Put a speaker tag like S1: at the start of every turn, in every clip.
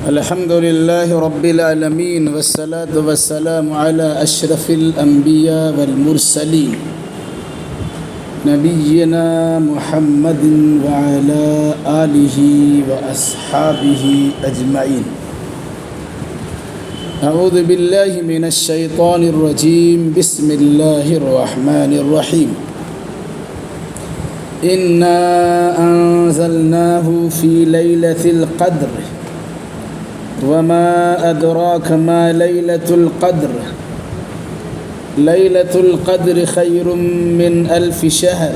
S1: الحمد لله رب العالمين والصلاة والسلام على أشرف الأنبياء والمرسلين نبينا محمد وعلى آله وأصحابه أجمعين. أعوذ بالله من الشيطان الرجيم. بسم الله الرحمن الرحيم. إنا أنزلناه في ليلة القدر وما أدراك ما ليلة القدر. ليلة القدر خير من 1000 شهر.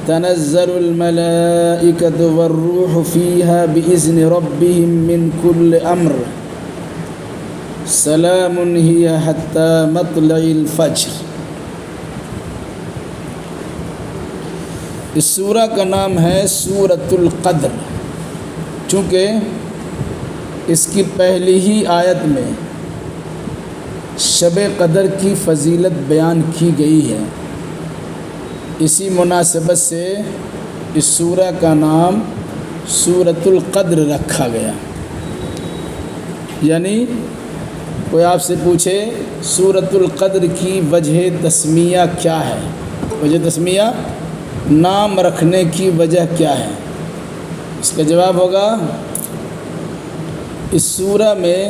S1: تنزل الملائكة والروح فيها بإذن ربهم من كل أمر. سلام هي حتى مطلع الفجر. اس سورہ کا نام ہے سورۃ القدر، چونکہ اس کی پہلی ہی آیت میں شب قدر کی فضیلت بیان کی گئی ہے. اسی مناسبت سے اس سورہ کا نام سورۃ القدر رکھا گیا. یعنی کوئی آپ سے پوچھے سورۃ القدر کی وجہ تسمیہ کیا ہے، وجہ تسمیہ نام رکھنے کی وجہ کیا ہے، اس کا جواب ہوگا اس سورہ میں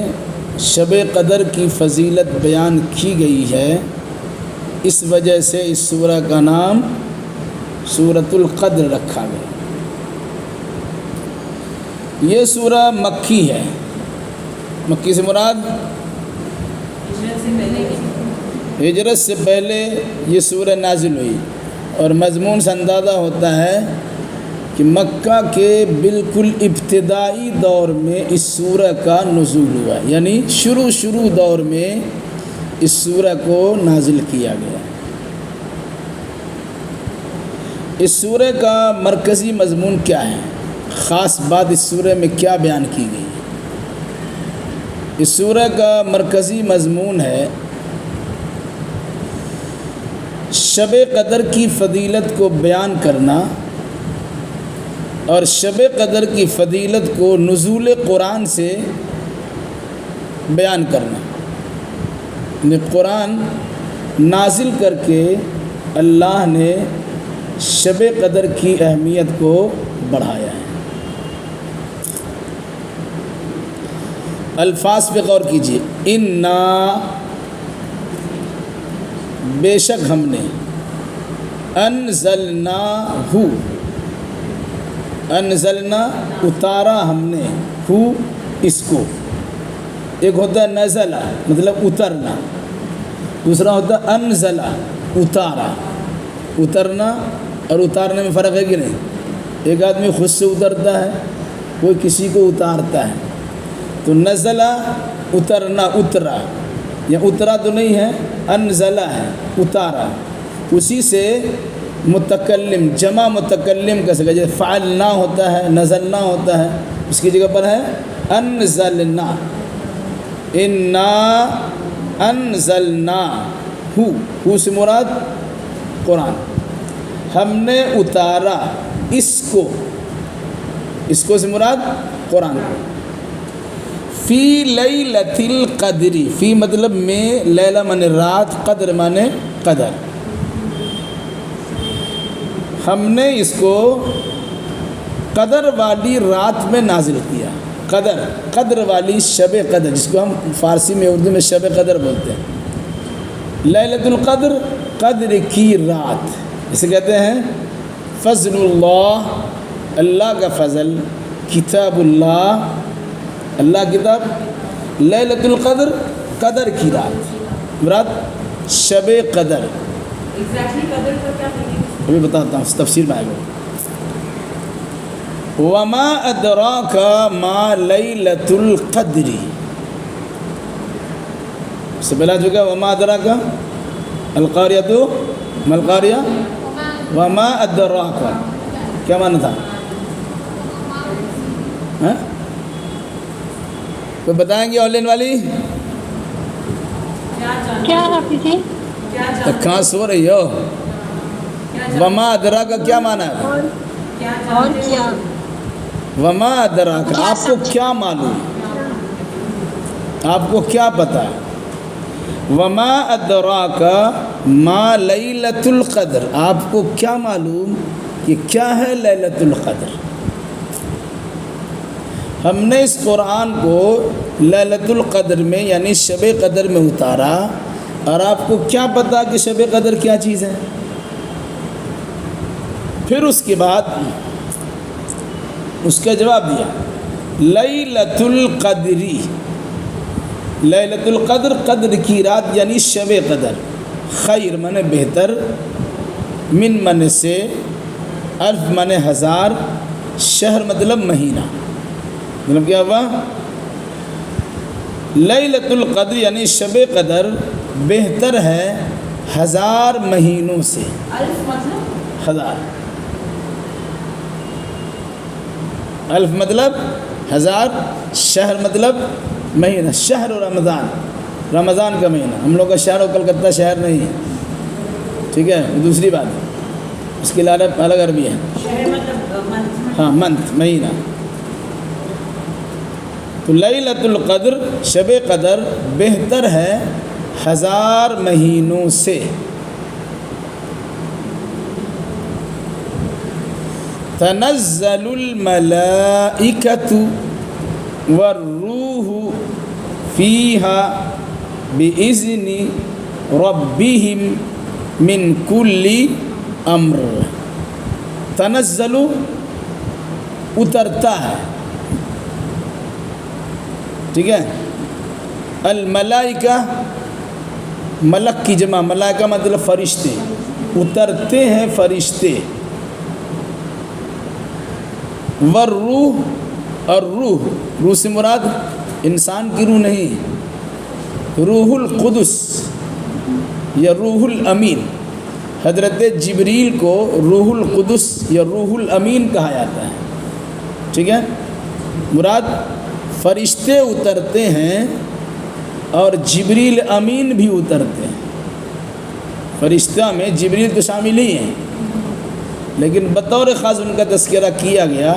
S1: شب قدر کی فضیلت بیان کی گئی ہے، اس وجہ سے اس سورہ کا نام سورۃ القدر رکھا گیا. یہ سورہ مکی ہے. مکی سے مراد ہجرت سے پہلے یہ سورہ نازل ہوئی، اور مضمون سے اندازہ ہوتا ہے کہ مکہ کے بالکل ابتدائی دور میں اس سورہ کا نزول ہوا، یعنی شروع دور میں اس سورہ کو نازل کیا گیا. اس سورہ کا مرکزی مضمون کیا ہے، خاص بات اس سورہ میں کیا بیان کی گئی؟ اس سورہ کا مرکزی مضمون ہے شب قدر کی فضیلت کو بیان کرنا، اور شب قدر کی فضیلت کو نزول قرآن سے بیان کرنا. یعنی قرآن نازل کر کے اللہ نے شب قدر کی اہمیت کو بڑھایا ہے. الفاظ پہ غور کیجیے. انا، بے شک ہم نے، انزلناہ، انزلنا اتارا ہم نے، ہو اس کو. ایک ہوتا ہے نزلہ مطلب اترنا، دوسرا ہوتا ہے انزلہ اتارا. اترنا اور اتارنے میں فرق ہے کہ نہیں؟ ایک آدمی خود سے اترتا ہے، کوئی کسی کو اتارتا ہے. تو نزلہ اترنا، اترا، یا اترا تو نہیں ہے، انزلہ ہے، اتارا. اسی سے متکلم، جمع متکلم کا سکا، جیسے فعلنا ہوتا ہے، نزلنا ہوتا ہے، اس کی جگہ پر ہے انزلنا. انا انزلنا ہو سے مراد قرآن. ہم نے اتارا اس کو سے مراد قرآن. فی لیلۃ القدر، فی مطلب میں، لیلہ مانے رات، قدر مانے قدر. ہم نے اس کو قدر والی رات میں نازل کیا. قدر والی شب قدر، جس کو ہم فارسی میں، اردو میں شب قدر بولتے ہیں. لیلۃ القدر، قدر کی رات، اسے کہتے ہیں فضل اللہ، اللہ کا فضل، کتاب اللہ، اللہ کتاب. لیلۃ القدر، قدر کی رات، مراد شب قدر. ابھی بتاتا ہوں، تفسیر میں آئے گا. وما ادراک ما لیلۃ القدر، سے پہلا جو کہ وما ادراک القاریۃ ما القاریہ، وما ادراک کیا معنی تھا؟ کوئی بتائیں گے آن لائن والی؟
S2: کیا حافظ جی؟
S1: کہاں سو رہی ہو؟ وما ادراک کا کیا معنی ہے؟
S2: اور کیا؟
S1: وما ادراک، آپ کو کیا معلوم، آپ کو کیا پتہ، وما ادراک ما لیلۃ القدر، آپ کو کیا معلوم کہ کیا ہے لیلۃ القدر۔ ہم نے اس قرآن کو لیلۃ القدر میں یعنی شب قدر میں اتارا، اور آپ کو کیا پتہ کہ شب قدر کیا چیز ہے؟ پھر اس کے بعد اس کا جواب دیا لیلۃ القدری، لیلۃ القدر قدر کی رات یعنی شب قدر، خیر منے بہتر، من منے سے، الف منے ہزار، شہر مطلب مہینہ، مطلب کیا ہوا؟ لیلۃ القدر یعنی شب قدر بہتر ہے 1000 مہینوں سے،
S2: الف مطلب
S1: 1000، الف مطلب 1000، شہر مطلب مہینہ، شہر رمضان، رمضان کا مہینہ، ہم لوگ کا شہر و کلکتہ شہر نہیں ہے، ٹھیک ہے، دوسری بات، اس کے علاوہ الگ عربی ہے،
S2: شہر مطلب منتھ،
S1: ہاں منتھ، مہینہ۔ تو لیلۃ القدر شب قدر بہتر ہے 1000 مہینوں سے۔ تنزل الملائکۃ والروح فیہا بإذن ربہم من کل امر۔ تنزل اترتا ہے، ٹھیک ہے، الملائکہ ملک کی جمع، ملائکہ مطلب فرشتے، اترتے ہیں فرشتے، والروح اور روح، روح سے مراد انسان کی روح نہیں، روح القدس یا روح الامین، حضرت جبریل کو روح القدس یا روح الامین کہا جاتا ہے، ٹھیک ہے، مراد فرشتے اترتے ہیں اور جبریل امین بھی اترتے ہیں۔ فرشتہ میں جبریل تو شامل ہی ہیں، لیکن بطور خاص ان کا تذکرہ کیا گیا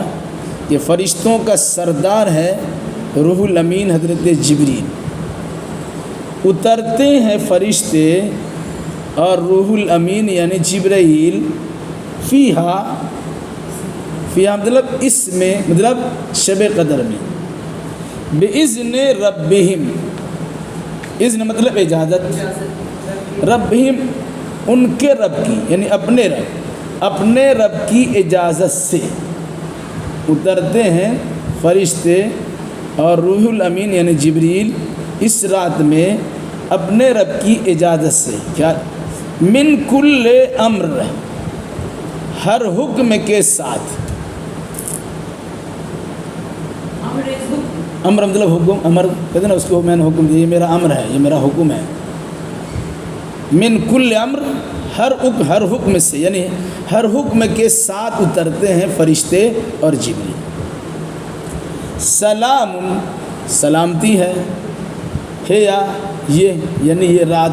S1: کہ فرشتوں کا سردار ہے روح الامین حضرت جبریل، اترتے ہیں فرشتے اور روح الامین یعنی جبرائیل، فیہا، فیہا مطلب اس میں، مطلب شب قدر میں، بِإِذْنِ رَبِّهِمْ، اذن مطلب اجازت، ربہم ان کے رب کی یعنی اپنے رب، اپنے رب کی اجازت سے اترتے ہیں فرشتے اور روح الامین یعنی جبریل اس رات میں اپنے رب کی اجازت سے، کیا؟ من کل امر، ہر حکم کے ساتھ، امر مطلب حکم، امر کہتے ہیں نا اس کو، میں نے حکم دیا، یہ میرا امر ہے، یہ میرا حکم ہے، من کل امر، ہر حکم سے، یعنی ہر حکم کے ساتھ اترتے ہیں فرشتے اور جبریل۔ سلام، سلامتی ہے یہ یعنی یہ رات،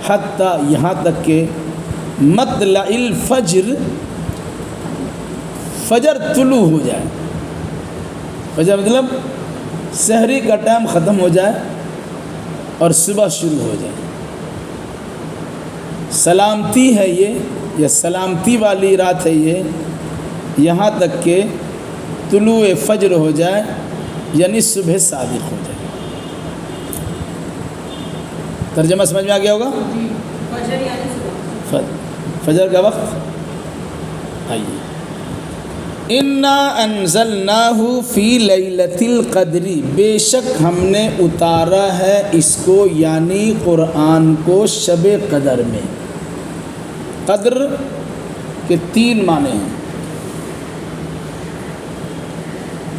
S1: حتیٰ یہاں تک کہ مطلع الفجر، فجر طلوع ہو جائے، فجر مطلب سحری کا ٹائم ختم ہو جائے اور صبح شروع ہو جائے۔ سلامتی ہے یہ سلامتی والی رات ہے یہ، یہاں تک کہ طلوع فجر ہو جائے یعنی صبح صادق ہو جائے۔ ترجمہ سمجھ میں آ گیا ہوگا؟
S2: فجر یعنی صبح،
S1: فجر کا وقت آئیے۔ انا انزلناہ فی لیلۃ القدر، بے شک ہم نے اتارا ہے اس کو یعنی قرآن کو شب قدر میں۔ قدر کے 3 معنی ہیں،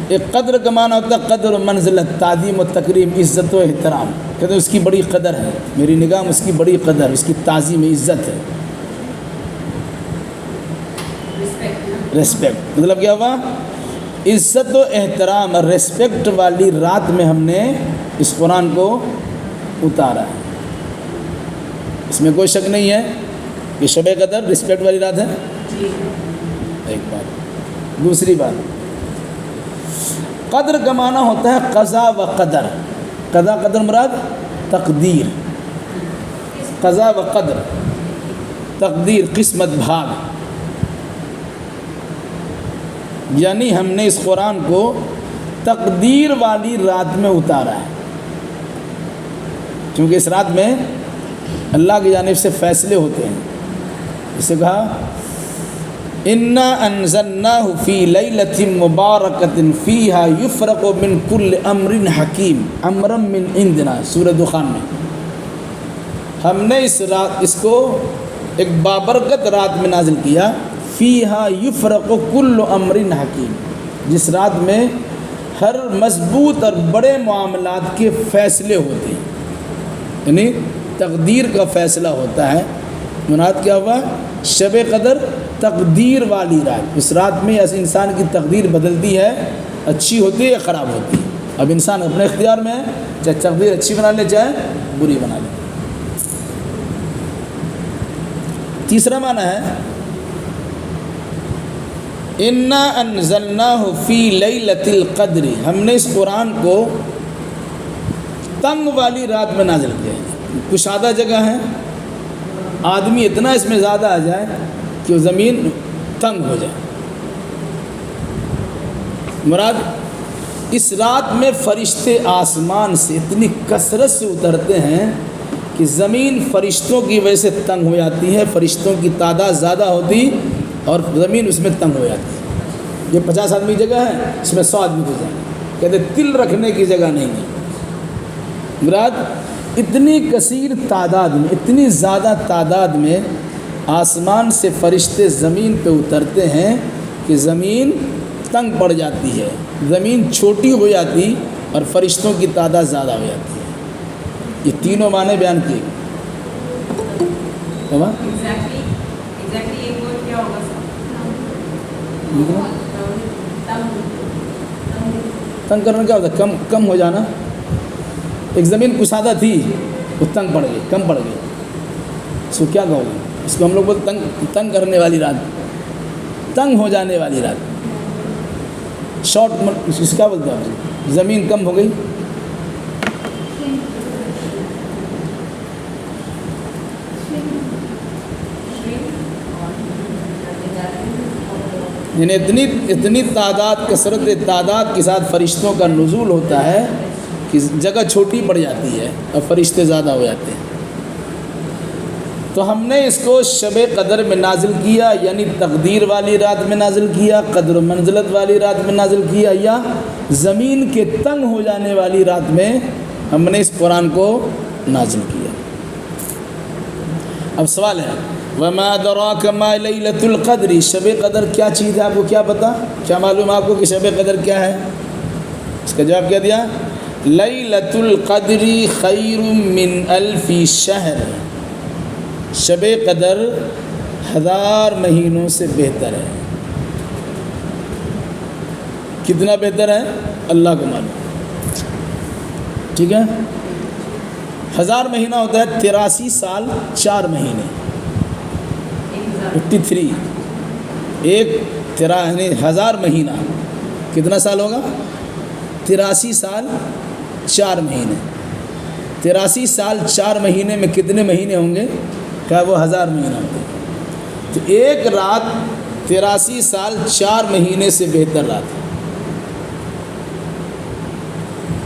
S1: ایک قدر کا معنی ہوتا ہے قدر و منزلت، تعظیم و تکریم، عزت و احترام، کہتے ہیں اس کی بڑی قدر ہے، میری نگاہ میں اس کی بڑی قدر، اس کی تعظیم عزت ہے، ریسپیکٹ، مطلب کیا ہوا؟ عزت و احترام اور ریسپیکٹ والی رات میں ہم نے اس قرآن کو اتارا ہے، اس میں کوئی شک نہیں ہے کہ شب قدر رسپیکٹ والی رات ہے، ایک بات۔ دوسری بات، قدر کا معنی ہوتا ہے قضا و قدر. قضا قدر مراد تقدیر. قضا و قدر تقدیر قسمت بھاگ. یعنی ہم نے اس قرآن کو تقدیر والی رات میں اتارا ہے، کیونکہ اس رات میں اللہ کی جانب سے فیصلے ہوتے ہیں. اسے کہا انا انزلناہ فی لیلۃ مبارکۃ فیہا یفرق من کل امر حکیم امرا من عندنا. سورہ دخان میں ہم نے اس کو ایک بابرکت رات میں نازل کیا. فیہا یفرق کل امر حکیم، جس رات میں ہر مضبوط اور بڑے معاملات کے فیصلے ہوتے ہیں، یعنی تقدیر کا فیصلہ ہوتا ہے. مراد کیا ہوا؟ شب قدر تقدیر والی رات. اس رات میں ایسے انسان کی تقدیر بدلتی ہے، اچھی ہوتی ہے یا خراب ہوتی ہے. اب انسان اپنے اختیار میں ہے، چاہے تقدیر اچھی بنا لے چاہے بری بنا لے. تیسرا معنی ہے انا انزلناہ فی لیلۃ القدر، ہم نے اس قرآن کو تنگ والی رات میں نازل کیا ہے. کشادہ جگہ ہے، آدمی اتنا اس میں زیادہ آ جائے کہ وہ زمین تنگ ہو جائے. مراد اس رات میں فرشتے آسمان سے اتنی کثرت سے اترتے ہیں کہ زمین فرشتوں کی وجہ سے تنگ ہو جاتی ہے. فرشتوں کی تعداد زیادہ ہوتی اور زمین اس میں تنگ ہو جاتی ہے. یہ 50 آدمی جگہ ہے، اس میں 100 آدمی گزر جائیں، کہتے تل رکھنے کی جگہ نہیں ہے. مراد اتنی کثیر تعداد میں، اتنی زیادہ تعداد میں آسمان سے فرشتے زمین پہ اترتے ہیں کہ زمین تنگ پڑ جاتی ہے، زمین چھوٹی ہو جاتی اور فرشتوں کی تعداد زیادہ ہو جاتی ہے. یہ تینوں معنی بیان کیے.
S2: ایگزیکٹلی ایک ورڈ کیا ہوگا سر؟
S1: تنگ کرنا کیا ہوتا ہے؟ کم ہو جانا. ایک زمین کشادہ تھی، وہ تنگ پڑ گئی، کم پڑ گئی، اس کو کیا کہو گے؟ اس کو ہم لوگ بولتے تنگ کرنے والی رات، تنگ ہو جانے والی رات. شارٹ اس کیا بولتے ہیں آپ؟ زمین کم ہو گئی. یعنی اتنی تعداد، کثرت تعداد کے ساتھ فرشتوں کا نزول ہوتا ہے کہ جگہ چھوٹی پڑ جاتی ہے اور فرشتے زیادہ ہو جاتے ہیں. تو ہم نے اس کو شب قدر میں نازل کیا، یعنی تقدیر والی رات میں نازل کیا، قدر و منزلت والی رات میں نازل کیا، یا زمین کے تنگ ہو جانے والی رات میں ہم نے اس قرآن کو نازل کیا. اب سوال ہے وما ادراک ما لیلۃ القدر، شب قدر کیا چیز ہے؟ آپ کو کیا پتہ؟ کیا معلوم آپ کو کہ شب قدر کیا ہے؟ اس کا جواب کیا دیا؟ لیلۃ القدر خیر من الف شہر، شب قدر 1000 مہینوں سے بہتر ہے. کتنا بہتر ہے اللہ کو معلوم. ٹھیک ہے، 1000 مہینہ ہوتا ہے 83 سال 4 مہینے، 53. ایک یعنی 1000 مہینہ کتنا سال ہوگا؟ 83 سال 4 مہینے. 83 سال 4 مہینے میں کتنے مہینے ہوں گے؟ کیا وہ 1000 مہینہ ہوتے ہیں؟ تو ایک رات 83 سال 4 مہینے سے بہتر رات ہے.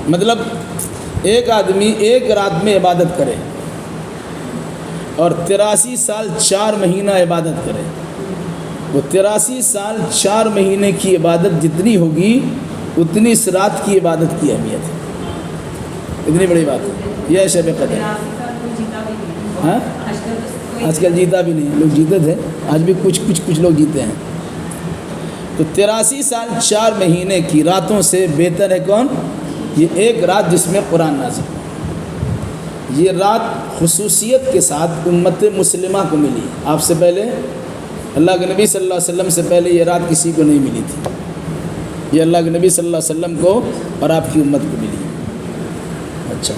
S1: مطلب ایک آدمی ایک رات میں عبادت کرے اور 83 سال 4 مہینہ عبادت کرے، وہ 83 سال 4 مہینے کی عبادت جتنی ہوگی اتنی اس رات کی عبادت کی اہمیت ہے. اتنی بڑی بات ہے. یہ ہے شب قدر. ہاں آج کل جیتا بھی نہیں، لوگ جیتے تھے، آج بھی کچھ لوگ جیتے ہیں. تو 83 سال 4 مہینے کی راتوں سے بہتر ہے کون؟ یہ ایک رات جس میں قرآن نازل ہوا. یہ رات خصوصیت کے ساتھ امت مسلمہ کو ملی. آپ سے پہلے اللہ کے نبی صلی اللہ علیہ وسلم سے پہلے یہ رات کسی کو نہیں ملی تھی. یہ اللہ کے نبی صلی اللہ علیہ وسلم کو اور آپ کی امت کو ملی. اچھا،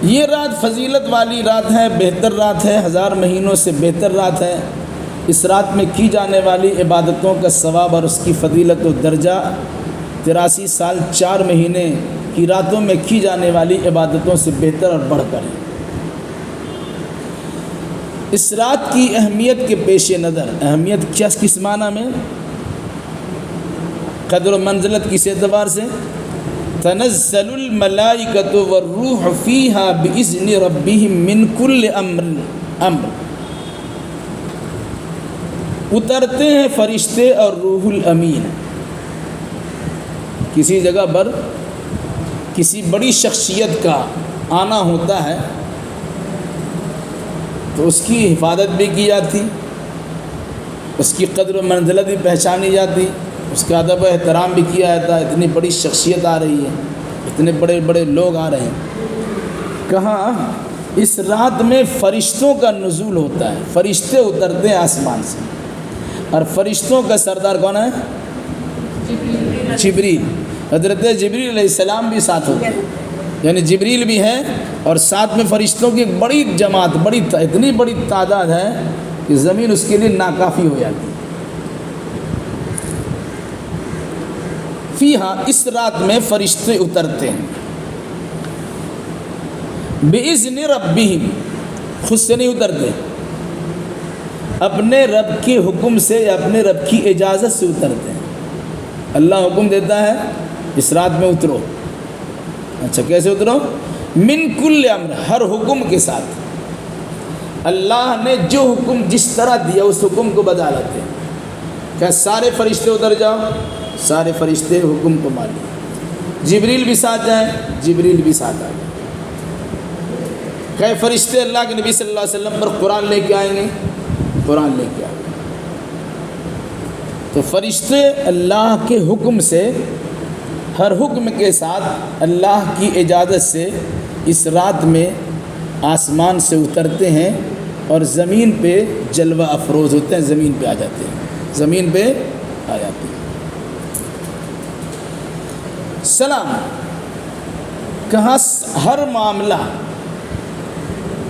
S1: یہ رات فضیلت والی رات ہے، بہتر رات ہے، 1000 مہینوں سے بہتر رات ہے. اس رات میں کی جانے والی عبادتوں کا ثواب اور اس کی فضیلت و درجہ 83 سال 4 مہینے کی راتوں میں کی جانے والی عبادتوں سے بہتر اور بڑھ کر ہے۔ اس رات کی اہمیت کے پیش نظر، اہمیت کس معنی میں؟ قدر و منزلت کس اعتبار سے؟ تنزل الملائکۃ والروح فیہا باذن ربہم من کل امر، اترتے ہیں فرشتے اور روح الامین۔ کسی جگہ پر کسی بڑی شخصیت کا آنا ہوتا ہے تو اس کی حفاظت بھی کی جاتی، اس کی قدر و منزلت بھی پہچانی جاتی، اس کا ادب و احترام بھی کیا جاتا ہے۔ اتنی بڑی شخصیت آ رہی ہے، اتنے بڑے بڑے لوگ آ رہے ہیں۔ کہاں؟ اس رات میں فرشتوں کا نزول ہوتا ہے، فرشتے اترتے ہیں آسمان سے، اور فرشتوں کا سردار کون ہے؟ جبریل۔ حضرت جبریل علیہ السلام بھی ساتھ ہوتے ہیں، یعنی جبریل بھی ہے اور ساتھ میں فرشتوں کی ایک بڑی جماعت، اتنی بڑی تعداد ہے کہ زمین اس کے لیے ناکافی ہو جاتی ہے۔ فیہا، اس رات میں فرشتے اترتے ہیں، بِإِذْنِ رَبِّهِمْ، خود سے نہیں اترتے، اپنے رب کے حکم سے یا اپنے رب کی اجازت سے اترتے ہیں۔ اللہ حکم دیتا ہے اس رات میں اترو۔ اچھا کیسے اترو؟ من کل امر، ہر حکم کے ساتھ۔ اللہ نے جو حکم جس طرح دیا اس حکم کو بجا لاتے ہیں۔ کیا سارے فرشتے اتر جاؤ؟ سارے فرشتے حکم کو مان لیں۔ جبریل بھی ساتھ جائیں، جبریل بھی ساتھ آ جائیں۔ کہ فرشتے اللہ کے نبی صلی اللہ علیہ وسلم پر قرآن لے کے آئیں گے، قرآن لے کے آئیں گے۔ تو فرشتے اللہ کے حکم سے، ہر حکم کے ساتھ اللہ کی اجازت سے اس رات میں آسمان سے اترتے ہیں اور زمین پہ جلوہ افروز ہوتے ہیں، زمین پہ آ جاتے ہیں، زمین پہ آ جاتے ہیں۔ سلام، کہاں ہر معاملہ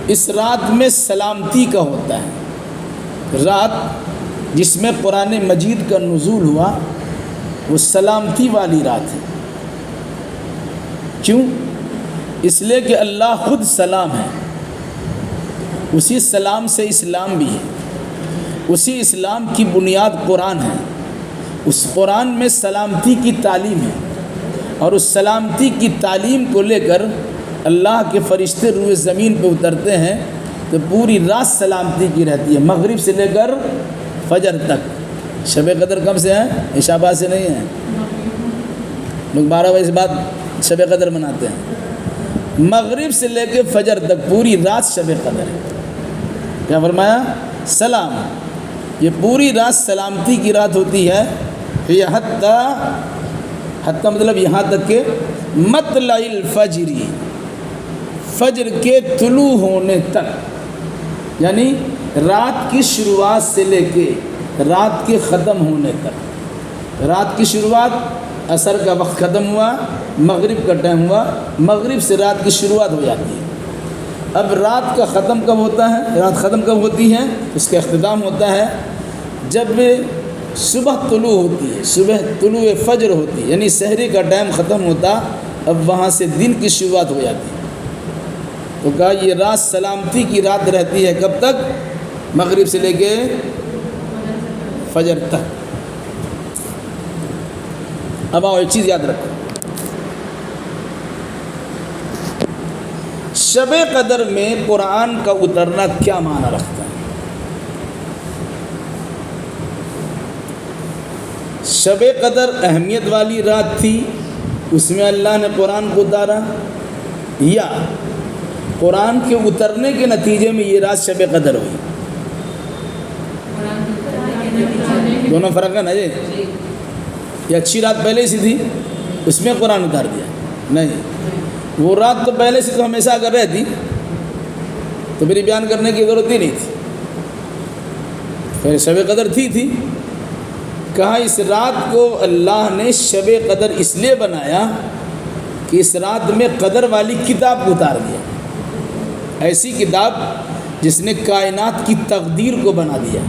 S1: اس رات میں سلامتی کا ہوتا ہے۔ رات جس میں قرآن مجید کا نزول ہوا وہ سلامتی والی رات ہے۔ کیوں؟ اس لیے کہ اللہ خود سلام ہے، اسی سلام سے اسلام بھی ہے، اسی اسلام کی بنیاد قرآن ہے۔ اس قرآن میں سلامتی کی تعلیم ہے، اور اس سلامتی کی تعلیم کو لے کر اللہ کے فرشتے روئے زمین پہ اترتے ہیں تو پوری رات سلامتی کی رہتی ہے، مغرب سے لے کر فجر تک۔ شب قدر کب سے ہے؟ عشاء بعد سے نہیں ہے۔ لوگ 12 بجے بعد شب قدر مناتے ہیں، مغرب سے لے کے فجر تک پوری رات شب قدر ہے۔ کیا فرمایا؟ سلام، یہ پوری رات سلامتی کی رات ہوتی ہے۔ حتی مطلب یہاں تک کہ مطلع الفجری، فجر کے طلوع ہونے تک، یعنی رات کی شروعات سے لے کے رات کے ختم ہونے تک۔ رات کی شروعات عصر کا وقت ختم ہوا، مغرب کا ٹائم ہوا، مغرب سے رات کی شروعات ہو جاتی ہے۔ اب رات کا ختم کب ہوتا ہے؟ رات ختم کب ہوتی ہے؟ اس کا اختتام ہوتا ہے جب صبح طلوع ہوتی ہے، صبح طلوع فجر ہوتی ہے، یعنی سحری کا ٹائم ختم ہوتا، اب وہاں سے دن کی شروعات ہو جاتی ہے۔ تو کہا یہ رات سلامتی کی رات رہتی ہے، کب تک؟ مغرب سے لے کے فجر تک۔ اب آؤ ایک چیز یاد رکھو، شب قدر میں قرآن کا اترنا کیا معنی رکھتا ہے؟ شب قدر اہمیت والی رات تھی، اس میں اللہ نے قرآن کو اتارا، یا قرآن کے اترنے کے نتیجے میں یہ رات شب قدر ہوئی؟ دونوں فرق ہے نا جی؟ یہ اچھی رات پہلے سے تھی، اس میں قرآن اتار دیا؟ نہیں، وہ رات تو پہلے سے تو ہمیشہ اگر رہتی تو میری بیان کرنے کی ضرورت ہی نہیں تھی، پھر شب قدر تھی۔ کہا اس رات کو اللہ نے شب قدر اس لیے بنایا کہ اس رات میں قدر والی کتاب کو اتار دیا، ایسی کتاب جس نے کائنات کی تقدیر کو بنا دیا،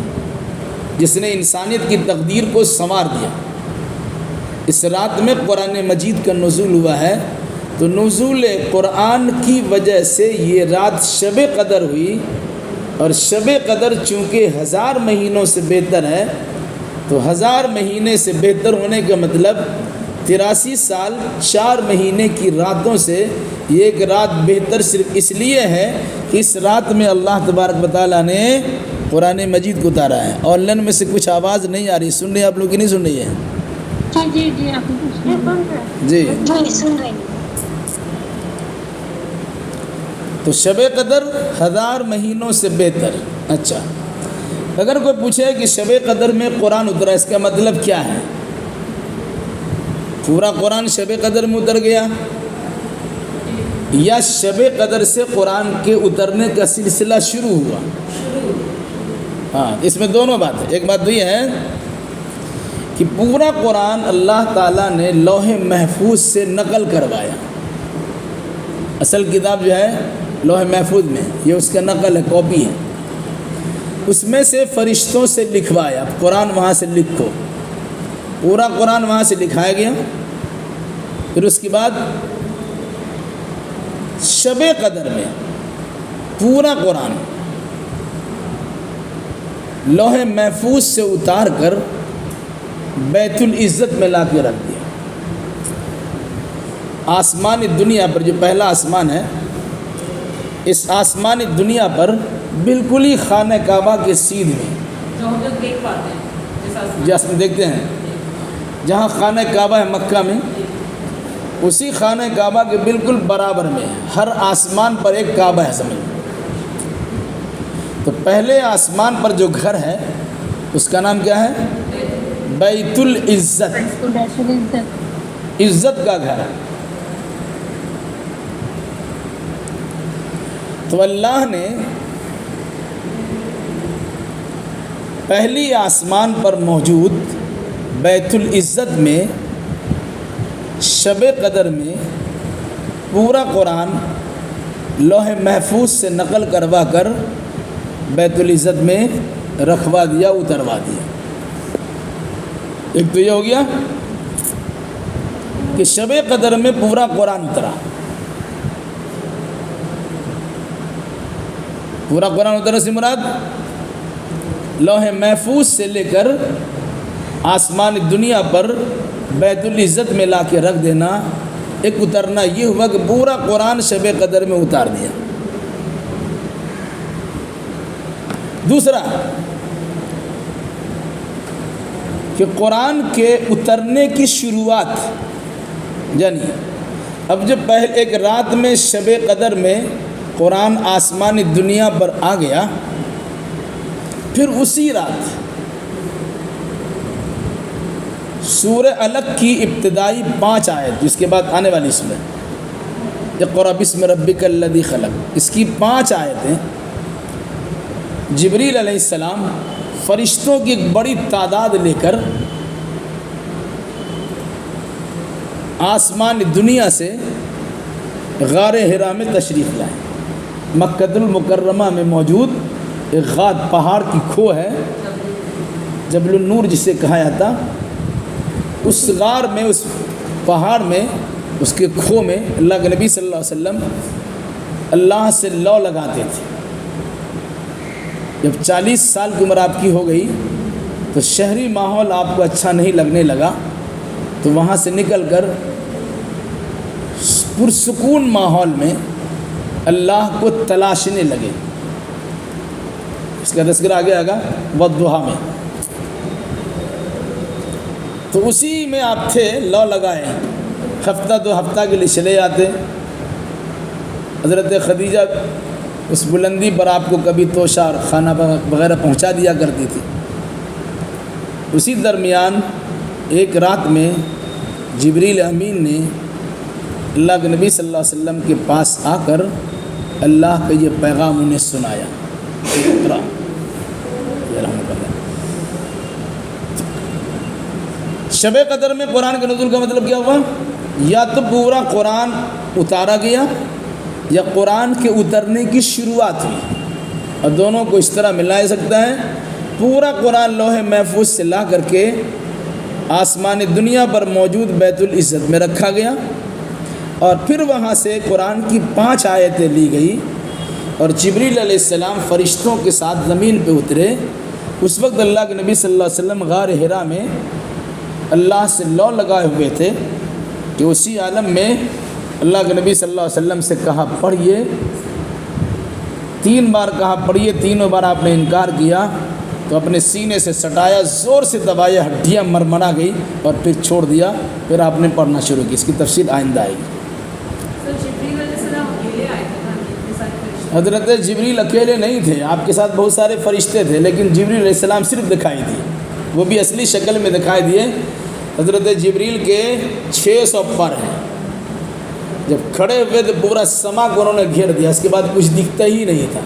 S1: جس نے انسانیت کی تقدیر کو سنوار دیا۔ اس رات میں قرآن مجید کا نزول ہوا ہے، تو نزول قرآن کی وجہ سے یہ رات شب قدر ہوئی، اور شب قدر چونکہ 1000 مہینوں سے بہتر ہے، تو 1000 مہینے سے بہتر ہونے کا مطلب 83 سال 4 مہینے کی راتوں سے یہ ایک رات بہتر صرف اس لیے ہے کہ اس رات میں اللہ تبارک و تعالیٰ نے قرآن مجید کو اتارا ہے۔ اور لن میں سے کچھ آواز نہیں آ رہی، سن رہے ہیں آپ لوگ کہ نہیں سن رہی ہے؟
S3: جی آپ
S1: جی
S3: سن رہے ہیں۔
S1: تو شب قدر 1000 مہینوں سے بہتر۔ اچھا، اگر کوئی پوچھے کہ شب قدر میں قرآن اترا، اس کا مطلب کیا ہے؟ پورا قرآن شب قدر میں اتر گیا، یا شب قدر سے قرآن کے اترنے کا سلسلہ شروع ہوا؟ ہاں، اس میں دونوں بات ہے۔ ایک بات تو یہ ہے کہ پورا قرآن اللہ تعالیٰ نے لوح محفوظ سے نقل کروایا۔ اصل کتاب جو ہے لوح محفوظ میں، یہ اس کا نقل ہے، کاپی ہے۔ اس میں سے فرشتوں سے لکھوایا، قرآن وہاں سے لکھو، پورا قرآن وہاں سے لکھایا گیا۔ پھر اس کے بعد شب قدر میں پورا قرآن لوح محفوظ سے اتار کر بیت العزت میں لا کے رکھ دیا۔ آسمانی دنیا پر، جو پہلا آسمان ہے، اس آسمانی دنیا پر بالکل ہی خانہ کعبہ کے سیدھ میں،
S2: جو ہم لوگ دیکھ پاتے ہیں،
S1: جیسے دیکھتے ہیں جہاں خانہ کعبہ ہے مکہ میں، اسی خانہ کعبہ کے بالکل برابر میں ہر آسمان پر ایک کعبہ ہے، سمجھ۔ تو پہلے آسمان پر جو گھر ہے اس کا نام کیا ہے؟ بیت العزت، عزت کا گھر ہے۔ تو اللہ نے پہلی آسمان پر موجود بیت العزت میں شب قدر میں پورا قرآن لوح محفوظ سے نقل کروا کر بیت العزت میں رکھوا دیا، اتروا دیا۔ ایک تو یہ ہو گیا کہ شب قدر میں پورا قرآن اترا۔ پورا قرآن اترا سے مراد لوح محفوظ سے لے کر آسمان دنیا پر بیت العزت میں لا کے رکھ دینا، ایک اترنا یہ ہوا کہ پورا قرآن شب قدر میں اتار دیا۔ دوسرا کہ قرآن کے اترنے کی شروعات، یعنی اب جب پہلے ایک رات میں شب قدر میں قرآن آسمانی دنیا پر آ گیا، پھر اسی رات سورہ الگ کی ابتدائی 5 آیت، جس کے بعد آنے والی سورہ اقرأ بسم ربک الذی خلق، اس کی 5 آیتیں جبریل علیہ السلام فرشتوں کی ایک بڑی تعداد لے کر آسمان دنیا سے غار حرا میں تشریف لائے۔ مکہ المکرمہ میں موجود ایک غار، پہاڑ کی کھو ہے، جبل النور جسے کہا جاتا، اس غار میں، اس پہاڑ میں، اس کے کھو میں اللہ کے نبی صلی اللہ علیہ وسلم اللہ سے لو لگاتے تھے۔ جب 40 سال کی عمر آپ کی ہو گئی تو شہری ماحول آپ کو اچھا نہیں لگنے لگا، تو وہاں سے نکل کر پرسکون ماحول میں اللہ کو تلاشنے لگے۔ اس کا تذکرہ آگے آگا والضحیٰ میں۔ تو اسی میں آپ تھے، لو لگائے، ہفتہ 2 ہفتہ کے لیے چلے جاتے۔ حضرت خدیجہ اس بلندی پر آپ کو کبھی توشہ اور کھانا وغیرہ پہنچا دیا کرتی تھی۔ اسی درمیان ایک رات میں جبریل امین نے اللہ کے نبی صلی اللہ علیہ وسلم کے پاس آ کر اللہ کا یہ پیغام انہیں سنایا۔ شب قدر میں قرآن کے نزول کا مطلب کیا ہوا؟ یا تو پورا قرآن اتارا گیا یا قرآن کے اترنے کی شروعات ہوئی، اور دونوں کو اس طرح ملا جا سکتا ہے پورا قرآن لوح محفوظ سے لا کر کے آسمان دنیا پر موجود بیت العزت میں رکھا گیا، اور پھر وہاں سے قرآن کی 5 آیتیں لی گئی، اور جبریل علیہ السلام فرشتوں کے ساتھ زمین پہ اترے۔ اس وقت اللہ کے نبی صلی اللہ علیہ وسلم غار حرا میں اللہ سے لو لگائے ہوئے تھے کہ اسی عالم میں اللہ کے نبی صلی اللہ علیہ وسلم سے کہا پڑھیے، 3 بار کہا پڑھیے، تینوں بار آپ نے انکار کیا تو اپنے سینے سے سٹایا، زور سے دبایا، ہڈیاں مرمرا گئی اور پھر چھوڑ دیا، پھر آپ نے پڑھنا شروع کی۔ اس کی تفصیل آئندہ آئے گی۔
S2: سر جبریل علیہ السلام اکیلے آئے تھے نا، اتنے سارے فرشتے؟
S1: حضرت جبریل اکیلے نہیں تھے، آپ کے ساتھ بہت سارے فرشتے تھے، لیکن جبریل علیہ السلام صرف دکھائی دیے، وہ بھی اصلی شکل میں دکھائی دیے۔ حضرت جبریل کے 600 پر ہیں، جب کھڑے ہوئے تو پورا سما کو انہوں نے گھیر دیا، اس کے بعد کچھ دکھتا ہی نہیں تھا۔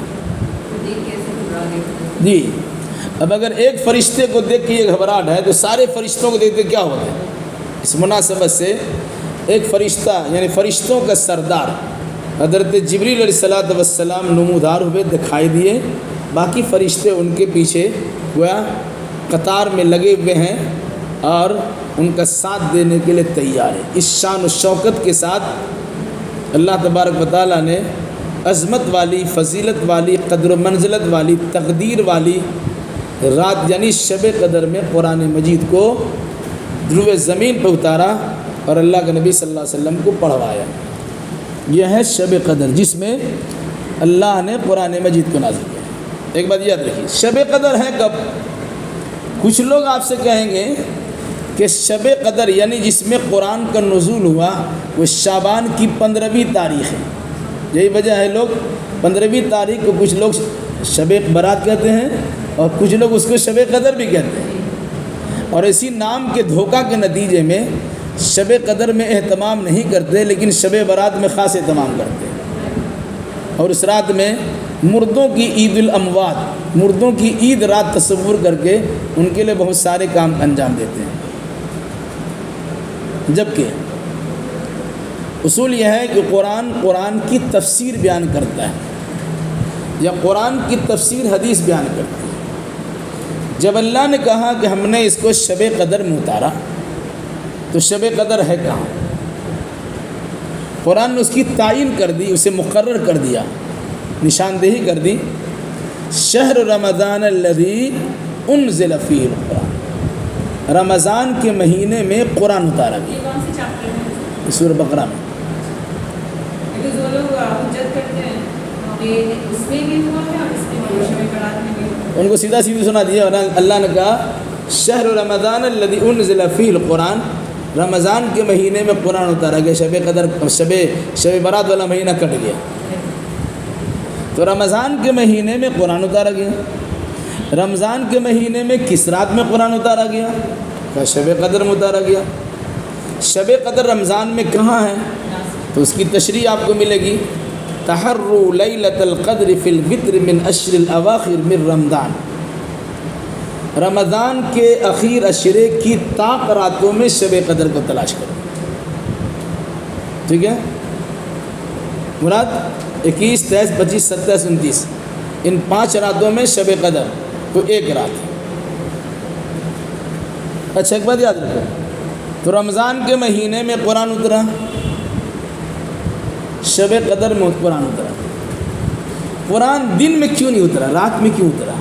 S2: دیکھ کیسے گھبرا گئے؟
S1: جی، اب اگر ایک فرشتے کو دیکھ کے یہ گھبراہٹ ہے تو سارے فرشتوں کو دیکھتے کیا ہوتا ہے؟ اس مناسبت سے ایک فرشتہ یعنی فرشتوں کا سردار حضرت جبریل علیہ السلام نمودار ہوئے، دکھائی دیے، باقی فرشتے ان کے پیچھے گویا قطار میں لگے ہوئے ہیں اور ان کا ساتھ دینے کے لیے تیار ہے۔ اس شان و شوکت کے ساتھ اللہ تبارک و تعالیٰ نے عظمت والی، فضیلت والی، قدر و منزلت والی، تقدیر والی رات یعنی شب قدر میں قرآن مجید کو دروئے زمین پہ اتارا اور اللہ کے نبی صلی اللہ علیہ وسلم کو پڑھوایا۔ یہ ہے شب قدر جس میں اللہ نے قرآن مجید کو نازل کیا۔ ایک بات یاد رکھیے، شب قدر ہے کب؟ کچھ لوگ آپ سے کہیں گے کہ شب قدر یعنی جس میں قرآن کا نزول ہوا وہ شعبان کی 15ویں تاریخ ہے۔ یہی وجہ ہے لوگ 15ویں تاریخ کو کچھ لوگ شب برات کہتے ہیں اور کچھ لوگ اس کو شب قدر بھی کہتے ہیں، اور اسی نام کے دھوکہ کے نتیجے میں شب قدر میں اہتمام نہیں کرتے لیکن شب برات میں خاص اہتمام کرتے ہیں، اور اس رات میں مردوں کی عید الاموات، مردوں کی عید رات تصور کر کے ان کے لیے بہت سارے کام انجام دیتے ہیں۔ جبکہ اصول یہ ہے کہ قرآن کی تفسیر بیان کرتا ہے یا قرآن کی تفسیر حدیث بیان کرتی ہے۔ جب اللہ نے کہا کہ ہم نے اس کو شب قدر میں اتارا تو شب قدر ہے کہاں؟ قرآن نے اس کی تعین کر دی، اسے مقرر کر دیا، نشاندہی کر دی، شہر رمضان الذی انزل فیہ القرآن، رمضان کے مہینے میں قرآن اتارا
S2: یہ
S1: گیا۔
S2: کون سے چیپٹر میں؟
S1: سورہ بقرہ میں۔
S2: کیونکہ جو لوگ حجت کرتے ہیں کہ اس میں بھی ہوا ہے اور اس میں بھی شب برات میں بھی ہوا ہے،
S1: ان کو سیدھا سنا دیا، اور اللہ نے کہا شہر رمضان الذی انزل فیہ القرآن، رمضان کے مہینے میں قرآن اتارا گیا۔ شب قدر شب برات والا مہینہ کٹ گیا تو رمضان کے مہینے میں قرآن اتارا گیا۔ رمضان کے مہینے میں کس رات میں قرآن اتارا گیا؟ کہا شب قدر میں اتارا گیا۔ شب قدر رمضان میں کہاں ہے؟ تو اس کی تشریح آپ کو ملے گی، تحروا لیلۃ القدر فی الوتر من اشر الاواخر من رمضان، رمضان کے اخیر اشرے کی طاق راتوں میں شب قدر کو تلاش کرو۔ ٹھیک ہے، مراد 21، 23، 25، 27، 29 ان 5 راتوں میں شب قدر تو ایک رات ہے۔ اچھا ایک بات یاد رکھو، تو رمضان کے مہینے میں قرآن اترا، شب قدر میں قرآن اترا۔ قرآن دن میں کیوں نہیں اترا؟ رات میں کیوں اترا؟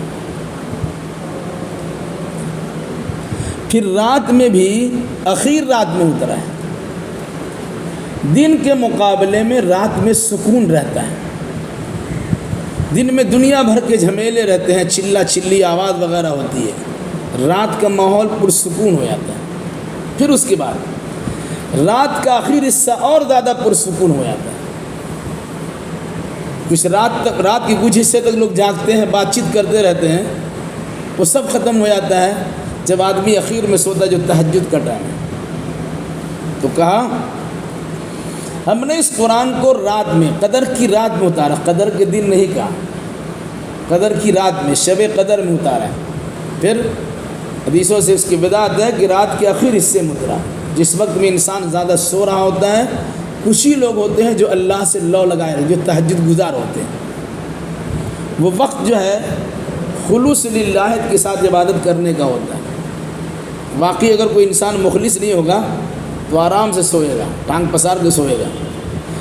S1: پھر رات میں بھی اخیر رات میں اترا ہے۔ دن کے مقابلے میں رات میں سکون رہتا ہے۔ دن میں دنیا بھر کے جھمیلے رہتے ہیں، چلا چلی آواز وغیرہ ہوتی ہے، رات کا ماحول پرسکون ہو جاتا ہے۔ پھر اس کے بعد رات کا آخری حصہ اور زیادہ پرسکون ہو جاتا ہے۔ کچھ رات کے کچھ حصے تک لوگ جاگتے ہیں، بات چیت کرتے رہتے ہیں، وہ سب ختم ہو جاتا ہے جب آدمی اخیر میں سوتا جو تہجد کا ٹائم ہے۔ تو کہا ہم نے اس قرآن کو رات میں، قدر کی رات میں اتارا، قدر کے دن نہیں کہا، قدر کی رات میں، شب قدر میں اتارا ہے۔ پھر حدیثوں سے اس کی بدعت ہے کہ رات کے آخر حصے میں اترا، جس وقت میں انسان زیادہ سو رہا ہوتا ہے۔ کچھ ہی لوگ ہوتے ہیں جو اللہ سے لو لگائے رہے، جو تہجد گزار ہوتے ہیں، وہ وقت جو ہے خلوص للہ کے ساتھ عبادت کرنے کا ہوتا ہے۔ واقعی اگر کوئی انسان مخلص نہیں ہوگا تو آرام سے سوئے گا، ٹانگ پسار کے سوئے گا،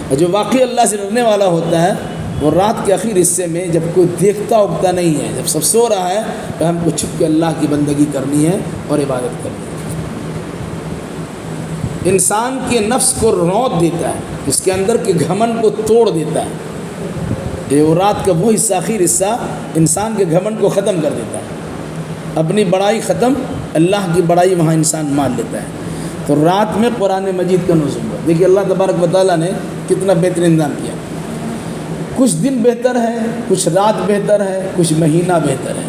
S1: اور جو واقعی اللہ سے ڈرنے والا ہوتا ہے وہ رات کے آخر حصے میں جب کوئی دیکھتا اگتا نہیں ہے، جب سب سو رہا ہے تو ہم کو چھپ کے اللہ کی بندگی کرنی ہے اور عبادت کرنی ہے۔ انسان کے نفس کو رونق دیتا ہے، اس کے اندر کے گھمنڈ کو توڑ دیتا ہے۔ یہ رات کا وہ حصہ، آخر حصہ انسان کے گھمنڈ کو ختم کر دیتا ہے، اپنی بڑائی ختم، اللہ کی بڑائی وہاں انسان مان لیتا ہے۔ تو رات میں قرآن مجید کا نزول ہوا۔ دیکھیے اللہ تبارک و تعالیٰ نے کتنا بہترین انتظام کیا۔ کچھ دن بہتر ہے، کچھ رات بہتر ہے، کچھ مہینہ بہتر ہے۔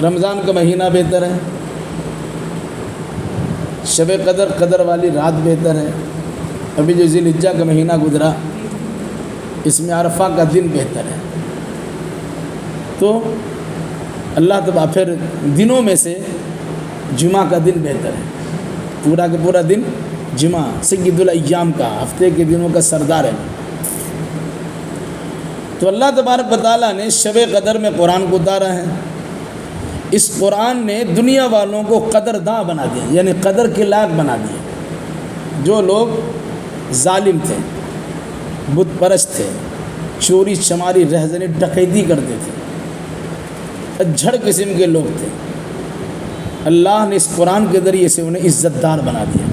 S1: رمضان کا مہینہ بہتر ہے، شب قدر والی رات بہتر ہے۔ ابھی جو ذی الحجہ کا مہینہ گزرا اس میں عرفہ کا دن بہتر ہے۔ تو اللہ تبارک پھر دنوں میں سے جمعہ کا دن بہتر ہے، پورا کا پورا دن جمعہ سید الایام کا، ہفتے کے دنوں کا سردار ہے۔ تو اللہ تبارک و تعالیٰ نے شب قدر میں قرآن کو اتارا ہے۔ اس قرآن نے دنیا والوں کو قدرداں بنا دیا، یعنی قدر کے لائق بنا دیا۔ جو لوگ ظالم تھے، بت پرست تھے، چوری چماری رہزنی ڈکیتی کرتے تھے، اجھڑ قسم کے لوگ تھے، اللہ نے اس قرآن کے ذریعے سے انہیں عزت دار بنا دیا۔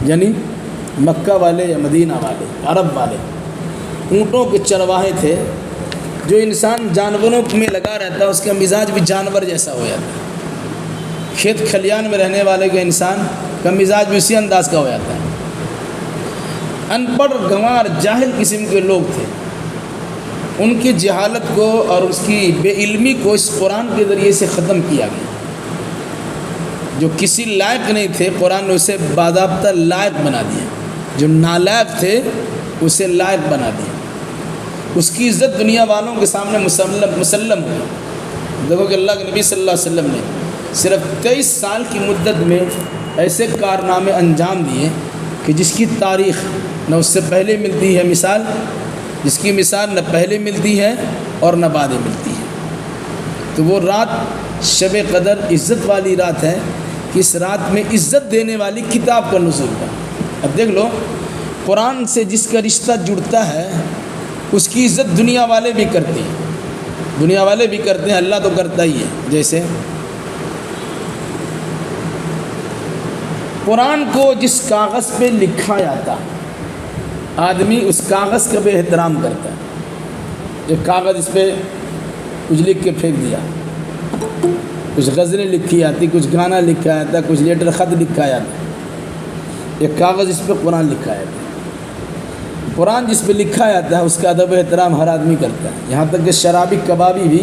S1: یعنی مکہ والے یا مدینہ والے، عرب والے اونٹوں کے چرواہے تھے، جو انسان جانوروں میں لگا رہتا ہے اس کا مزاج بھی جانور جیسا ہو جاتا ہے۔ کھیت کھلیان میں رہنے والے کا انسان کا مزاج بھی اسی انداز کا ہو جاتا ہے۔ ان پڑھ گنوار جاہل قسم کے لوگ تھے، ان کی جہالت کو اور اس کی بے علمی کو اس قرآن کے ذریعے سے ختم کیا گیا۔ جو کسی لائق نہیں تھے قرآن نے اسے باضابطہ لائق بنا دیا، جو نالائق تھے اسے لائق بنا دیا۔ اس کی عزت دنیا والوں کے سامنے مسلم ہوئی۔ دیکھو کہ اللہ کے نبی صلی اللہ علیہ وسلم نے صرف 23 سال کی مدت میں ایسے کارنامے انجام دیے کہ جس کی تاریخ نہ اس سے پہلے ملتی ہے مثال، جس کی مثال نہ پہلے ملتی ہے اور نہ بعد ملتی ہے۔ تو وہ رات شب قدر عزت والی رات ہے کہ اس رات میں عزت دینے والی کتاب کا نزول ہے۔ اب دیکھ لو، قرآن سے جس کا رشتہ جڑتا ہے اس کی عزت دنیا والے بھی کرتے ہیں، دنیا والے بھی کرتے ہیں، اللہ تو کرتا ہی ہے۔ جیسے قرآن کو جس کاغذ پہ لکھا جاتا آدمی اس کاغذ کا بھی احترام کرتا ہے۔ ایک کاغذ اس پہ کچھ لکھ کے پھینک دیا، کچھ غزلیں لکھی جاتی، کچھ گانا لکھا جاتا، کچھ لیٹر خط لکھا جاتا، ایک کاغذ اس پہ قرآن لکھا جاتا ہے۔ قرآن جس پہ لکھا جاتا ہے اس کا ادب و احترام ہر آدمی کرتا ہے، یہاں تک کہ شرابی کبابی بھی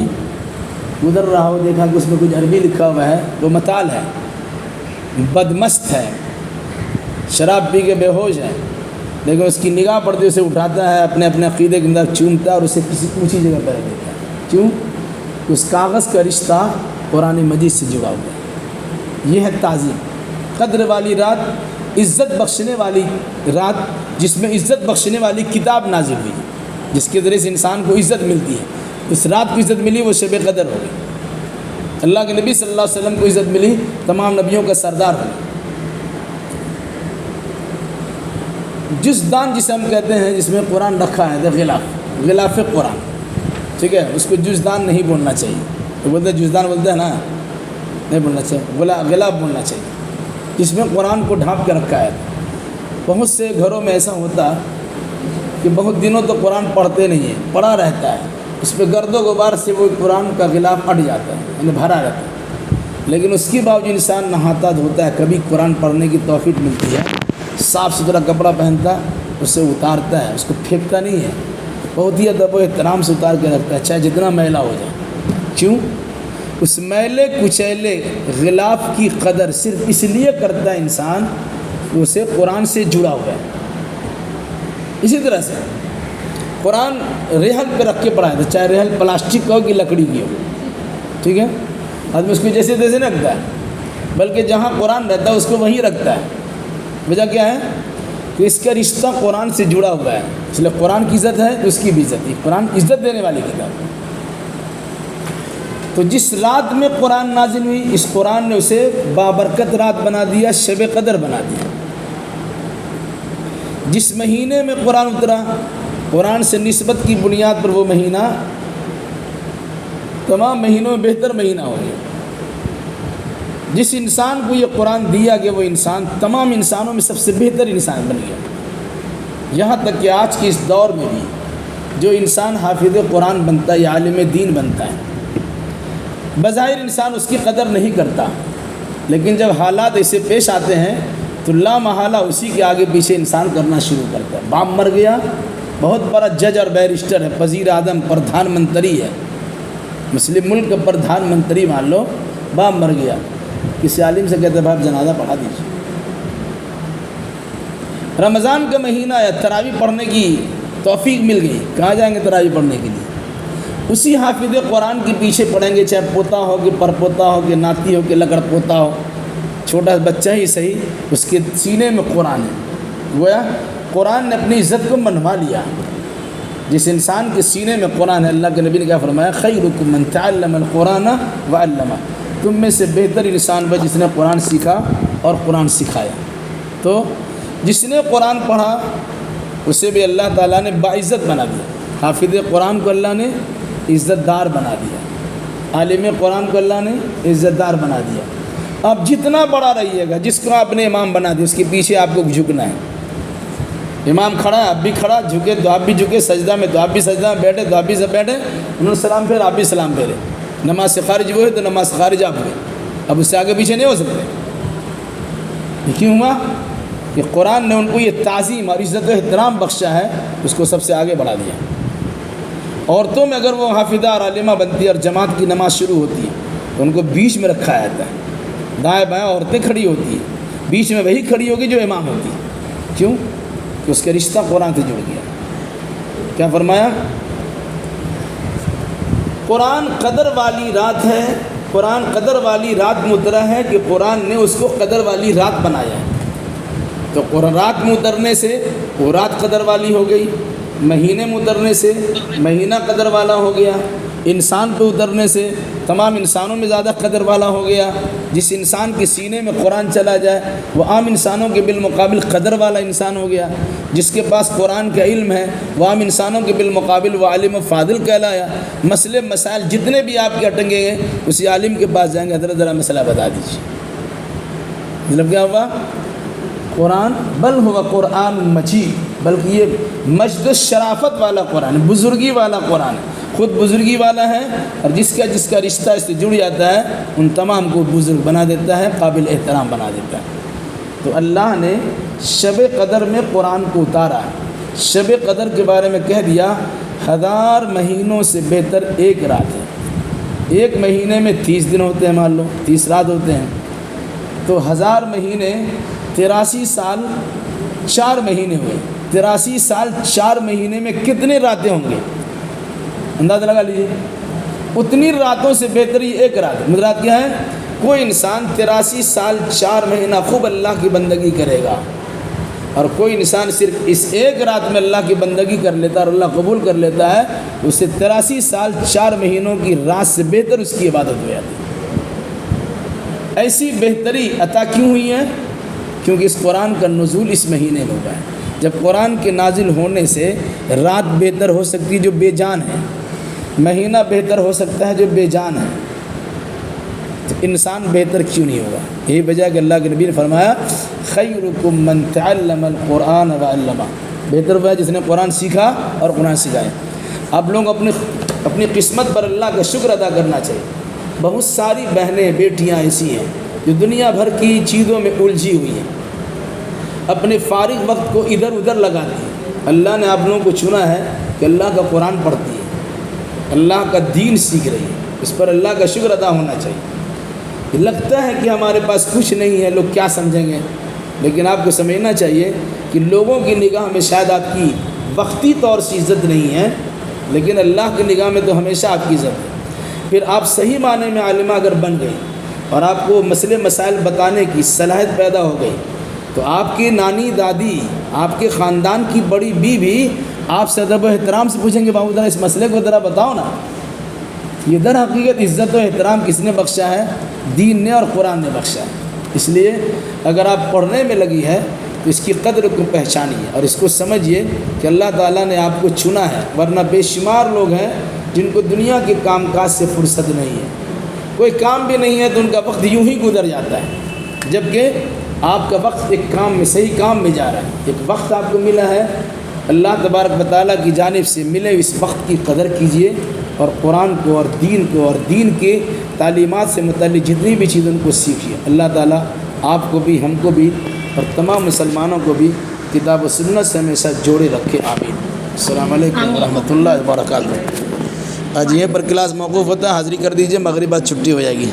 S1: گزر رہا ہو دیکھا کہ اس میں کچھ عربی لکھا ہوا ہے، وہ مطال ہے، بدمست ہے، شراب پی کے بے ہوش ہے، لیکن اس کی نگاہ پڑتی اسے اٹھاتا ہے، اپنے عقیدے کے اندر چومتا ہے اور اسے کسی اونچی جگہ پر رکھ دیتا ہے۔ کیوں؟ اس کاغذ کا رشتہ قرآن مجید سے جڑا ہوا ہے۔ یہ ہے تعظیم، قدر والی رات، عزت بخشنے والی رات، جس میں عزت بخشنے والی کتاب نازل ہوئی، جس کے ذریعے سے انسان کو عزت ملتی ہے۔ اس رات کو عزت ملی، وہ شب قدر ہو گئی۔ اللہ کے نبی صلی اللہ علیہ وسلم کو عزت ملی، تمام نبیوں کا سردار ہو گیا۔ جزدان جسے ہم کہتے ہیں، جس میں قرآن رکھا ہے، غلاف قرآن، ٹھیک ہے، اس کو جزدان نہیں بولنا چاہیے۔ تو بولتے ہیں جزدان، بولتے ہیں نا، نہیں بولنا چاہیے، غلاف بولنا چاہیے، جس میں قرآن کو ڈھانپ کے رکھا ہے۔ بہت سے گھروں میں ایسا ہوتا کہ بہت دنوں تو قرآن پڑھتے نہیں ہیں، پڑھا رہتا ہے، اس پہ گرد و غبار سے وہ قرآن کا غلاف اٹ جاتا ہے، یعنی بھرا رہتا ہے، لیکن اس کے باوجود انسان نہاتا دھوتا ہے، کبھی قرآن پڑھنے کی توفیق ملتی ہے، صاف ستھرا کپڑا پہنتا، اسے اتارتا ہے، اس کو پھینکتا نہیں ہے، بہت ہی ادب و احترام سے اتار کے رکھتا ہے، چاہے جتنا میلا ہو جائے۔ کیوں؟ اس میلے کچیلے غلاف کی قدر صرف اس لیے کرتا ہے انسان کہ اسے قرآن سے جڑا ہوا ہے۔ اسی طرح سے قرآن ریحل پہ رکھ کے پڑھایا تھا، چاہے ریحل پلاسٹک کا ہو کہ لکڑی کی ہو، ٹھیک ہے، آدمی اس کو جیسے تیسے نہیں رکھتا ہے، بلکہ جہاں قرآن رہتا ہے اس کو وہیں رکھتا ہے۔ وجہ کیا ہے کہ اس کا رشتہ قرآن سے جڑا ہوا ہے، اس لیے قرآن کی عزت ہے تو اس کی بھی عزت ہے۔ قرآن عزت دینے والی کتاب ہے۔ تو جس رات میں قرآن نازل ہوئی اس قرآن نے اسے بابرکت رات بنا دیا، شب قدر بنا دیا۔ جس مہینے میں قرآن اترا، قرآن سے نسبت کی بنیاد پر وہ مہینہ تمام مہینوں میں بہتر مہینہ ہو گیا۔ جس انسان کو یہ قرآن دیا گیا وہ انسان تمام انسانوں میں سب سے بہتر انسان بن گیا۔ یہاں تک کہ آج کے اس دور میں بھی جو انسان حافظ قرآن بنتا ہے یا عالم دین بنتا ہے، بظاہر انسان اس کی قدر نہیں کرتا، لیکن جب حالات ایسے پیش آتے ہیں تو لا محالہ اسی کے آگے پیچھے انسان کرنا شروع کرتا ہے۔ باپ مر گیا، بہت بڑا جج اور بیرسٹر ہے، وزیر اعظم، پردھان منتری ہے، مسلم ملک کا پردھان منتری مان لو، باپ مر گیا، کسی عالم سے کہتے باپ جنازہ پڑھا دیجیے۔ رمضان کا مہینہ ہے، تراویح پڑھنے کی توفیق مل گئی، کہاں جائیں گے تراویح پڑھنے کے لیے؟ اسی حافظ قرآن کے پیچھے پڑھیں گے، چاہے پوتا ہو کہ پر پوتا ہو کہ ناتی ہو کہ لکڑ پوتا ہو، چھوٹا بچہ ہی صحیح، اس کے سینے میں قرآن ہے۔ گویا قرآن نے اپنی عزت کو منوا لیا۔ جس انسان کے سینے میں قرآن ہے، اللہ کے نبی نے کیا فرمایا؟ خیرکم من تعلم القرآن وعلمہ، تم میں سے بہتر انسان وہ جس نے قرآن سیکھا اور قرآن سکھایا۔ تو جس نے قرآن پڑھا اسے بھی اللہ تعالیٰ نے باعزت بنا دیا۔ حافظ قرآن کو اللہ نے عزت دار بنا دیا، عالم قرآن کو اللہ نے عزت دار بنا دیا۔ اب جتنا بڑا رہیے گا، جس کو آپ نے امام بنا دیا اس کے پیچھے آپ کو جھکنا ہے۔ امام کھڑا ہے آپ بھی کھڑا، جھکے تو آپ بھی جھکے، سجدہ میں تو آپ بھی سجدہ میں بیٹھے تو آپ بھی سب بیٹھے، انہوں نے سلام پھیرا آپ بھی سلام پھیرے، نماز سے خارج وہ ہے تو نماز سے خارج آپ ہوئے، اب اس سے آگے پیچھے نہیں ہو سکتے۔ یہ کیوں ہوا؟ کہ قرآن نے ان کو یہ تعظیم اور عزت و احترام بخشا ہے، اس کو سب سے آگے بڑھا دیا۔ عورتوں میں اگر وہ حافظہ اور عالمہ بنتی ہے اور جماعت کی نماز شروع ہوتی ہے تو ان کو بیچ میں رکھا جاتا ہے، دائیں بائیں عورتیں کھڑی ہوتی ہیں، بیچ میں وہی کھڑی ہوگی جو امام ہوتی ہے۔ کیوں؟ کہ اس کے رشتہ قرآن سے جڑ گیا۔ کیا فرمایا؟ قرآن قدر والی رات ہے، قرآن قدر والی رات میں اترا ہے کہ قرآن نے اس کو قدر والی رات بنایا ہے۔ تو رات میں اترنے سے وہ رات قدر والی ہو گئی، مہینے میں اترنے سے مہینہ قدر والا ہو گیا، انسان پہ اترنے سے تمام انسانوں میں زیادہ قدر والا ہو گیا۔ جس انسان کے سینے میں قرآن چلا جائے وہ عام انسانوں کے بالمقابل قدر والا انسان ہو گیا۔ جس کے پاس قرآن کا علم ہے وہ عام انسانوں کے بالمقابل وہ عالم و فاضل کہلایا۔ مسئلے مسائل جتنے بھی آپ کے اٹنگیں گے اسی عالم کے پاس جائیں گے، حضرت ذرا مسئلہ بتا دیجیے۔ مطلب کیا ہوا؟ قرآن بل ہوا قرآن مجید، بلکہ یہ مجد و شرافت والا قرآن ہے، بزرگی والا قرآن ہے، خود بزرگی والا ہے، اور جس کا رشتہ اس سے جڑ جاتا ہے ان تمام کو بزرگ بنا دیتا ہے، قابل احترام بنا دیتا ہے۔ تو اللہ نے شب قدر میں قرآن کو اتارا۔ شب قدر کے بارے میں کہہ دیا 1000 مہینوں سے بہتر ایک رات ہے۔ ایک مہینے میں 30 دن ہوتے ہیں، مان لو 30 رات ہوتے ہیں، تو 1000 مہینے 83 سال 4 مہینے ہوئے۔ 83 سال 4 مہینے میں کتنے راتیں ہوں گے؟ اندازہ لگا لیجیے۔ اتنی راتوں سے بہتر یہ ایک رات ہے۔ مدرات کیا ہے؟ کوئی انسان 83 سال 4 مہینہ خوب اللہ کی بندگی کرے گا، اور کوئی انسان صرف اس ایک رات میں اللہ کی بندگی کر لیتا ہے اور اللہ قبول کر لیتا ہے، اسے 83 سال 4 مہینوں کی رات سے بہتر اس کی عبادت ہو جاتی ہے۔ ایسی بہتری عطا کیوں ہوئی ہے؟ کیونکہ اس قرآن کا نزول اس مہینے میں ہوا ہے۔ جب قرآن کے نازل ہونے سے رات بہتر ہو سکتی ہے جو بے جان ہے، مہینہ بہتر ہو سکتا ہے جو بے جان ہے، تو انسان بہتر کیوں نہیں ہوگا؟ یہی وجہ کہ اللہ کے نبی نے فرمایا خیرکم من تعلم القرآن وعلمہ، بہتر ہوا جس نے قرآن سیکھا اور قرآن سکھایا۔ آپ لوگ اپنی قسمت پر اللہ کا شکر ادا کرنا چاہیے۔ بہت ساری بہنیں بیٹیاں ایسی ہیں جو دنیا بھر کی چیزوں میں الجھی ہوئی ہیں، اپنے فارغ وقت کو ادھر ادھر لگاتی ہیں۔ اللہ نے آپ لوگوں کو چنا ہے کہ اللہ کا قرآن پڑھتی ہے، اللہ کا دین سیکھ رہی ہے، اس پر اللہ کا شکر ادا ہونا چاہیے۔ لگتا ہے کہ ہمارے پاس کچھ نہیں ہے، لوگ کیا سمجھیں گے، لیکن آپ کو سمجھنا چاہیے کہ لوگوں کی نگاہ میں شاید آپ کی وقتی طور سے عزت نہیں ہے، لیکن اللہ کی نگاہ میں تو ہمیشہ آپ کی عزت ہے۔ پھر آپ صحیح معنی میں عالمہ اگر بن گئی اور آپ کو مسئلے مسائل بتانے کی صلاحیت پیدا ہو گئی تو آپ کی نانی دادی، آپ کے خاندان کی بڑی بیوی آپ سے ادب و احترام سے پوچھیں گے بابو ذرا اس مسئلے کو ذرا بتاؤ نا، یہ در حقیقت عزت و احترام کس نے بخشا ہے؟ دین نے اور قرآن نے بخشا ہے۔ اس لیے اگر آپ پڑھنے میں لگی ہے تو اس کی قدر کو پہچانیے اور اس کو سمجھیے کہ اللہ تعالیٰ نے آپ کو چنا ہے، ورنہ بے شمار لوگ ہیں جن کو دنیا کے کام کاج سے فرصت نہیں ہے، کوئی کام بھی نہیں ہے تو ان کا وقت یوں ہی گزر جاتا ہے، جبکہ آپ کا وقت ایک کام میں، صحیح کام میں جا رہا ہے۔ ایک وقت آپ کو ملا ہے اللہ تبارک و تعالیٰ کی جانب سے ملے، اس وقت کی قدر کیجیے اور قرآن کو اور دین کے تعلیمات سے متعلق جتنی بھی چیزیں ان کو سیکھیے۔ اللہ تعالیٰ آپ کو بھی، ہم کو بھی اور تمام مسلمانوں کو بھی کتاب و سنت سے ہمیشہ جوڑے رکھے، آمین۔ السلام علیکم ورحمۃ اللہ وبرکاتہ۔ آج یہیں پر کلاس موقوف ہوتا ہے، حاضری کر دیجیے، مغرب بعد چھٹی ہو جائے گی۔